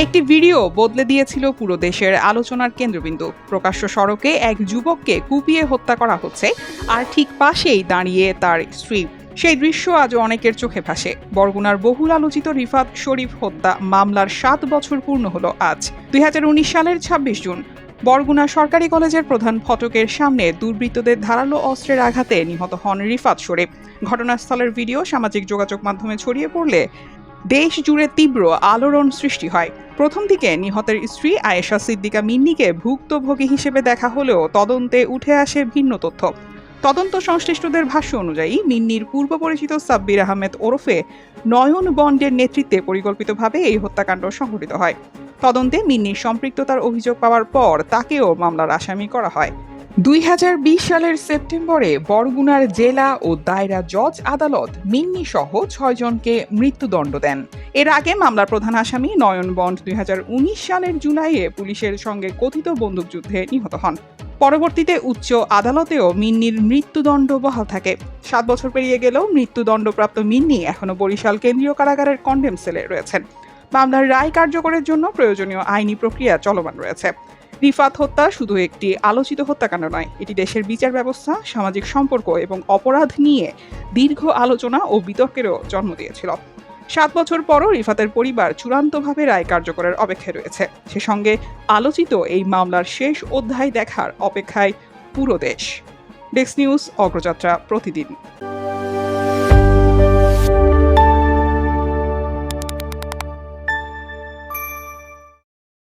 একটি ভিডিও বদলে দিয়েছিল পুরো দেশের আলোচনার কেন্দ্রবিন্দু। প্রকাশ্য সড়কে এক যুবককে কুপিয়ে হত্যা করা হচ্ছে, আর ঠিক পাশেই দাঁড়িয়ে তার স্ত্রী। সেই দৃশ্য আজও অনেকের চোখে ভাসে। বরগুনার বহুল আলোচিত রিফাত শরীফ হত্যা মামলার 7 বছর পূর্ণ হলো আজ। 2019 সালের 26 জুন বরগুনা সরকারি কলেজের প্রধান ফটকের সামনে দুর্বৃত্তদের ধারালো অস্ত্রের আঘাতে নিহত হন রিফাত শরীফ। ঘটনাস্থলের ভিডিও সামাজিক যোগাযোগ মাধ্যমে ছড়িয়ে পড়লে দেশ জুড়ে তীব্র আলোড়ন সৃষ্টি হয়। প্রথম দিকে নিহতের স্ত্রী আয়েশা সিদ্দিকা মিন্নিকে ভুক্তভোগী হিসেবে দেখা হলেও তদন্তে উঠে আসে ভিন্ন তথ্য। তদন্ত সংশ্লিষ্টদের ভাষ্য অনুযায়ী মিন্নির পূর্ব পরিচিত সাব্বির আহমেদ ওরফে নয়ন বন্ডের নেতৃত্বে পরিকল্পিতভাবে এই হত্যাকাণ্ড সংঘটিত হয়। তদন্তে মিন্নির সম্পৃক্ততার অভিযোগ পাওয়ার পর তাকেও মামলার আসামি করা হয়। 2020 সালের সেপ্টেম্বরে বরগুনার জেলা ও দায়রা জজ আদালত মিন্নি সহ 6 জনকে মৃত্যুদণ্ড দেন। এর আগে মামলার প্রধান আসামি নয়ন বন্ড 2019 সালের জুলাইয়ে পুলিশের সঙ্গে কথিত বন্দুকযুদ্ধে নিহত হন। পরবর্তীতে উচ্চ আদালতেও মিন্নির মৃত্যুদণ্ড বহাল থাকে। 7 বছর পেরিয়ে গেলেও মৃত্যুদণ্ডপ্রাপ্ত মিন্নি এখনো বরিশাল কেন্দ্রীয় কারাগারের কন্ডেম সেলে রয়েছেন। মামলার রায় কার্যকরের জন্য প্রয়োজনীয় আইনি প্রক্রিয়া চলমান রয়েছে। রিফাত হত্যা শুধু একটি আলোচিত হত্যাকাণ্ড নয়, এটি দেশের বিচার ব্যবস্থা, সামাজিক সম্পর্ক এবং অপরাধ নিয়ে দীর্ঘ আলোচনা ও বিতর্কেরও জন্ম দিয়েছিল। 7 বছর পরও রিফাতের পরিবার চূড়ান্তভাবে রায় কার্যকরের অপেক্ষায় রয়েছে। সে সঙ্গে আলোচিত এই মামলার শেষ অধ্যায় দেখার অপেক্ষায় পুরো দেশ। ডেস্ক নিউজ, অগ্রযাত্রা, প্রতিদিন।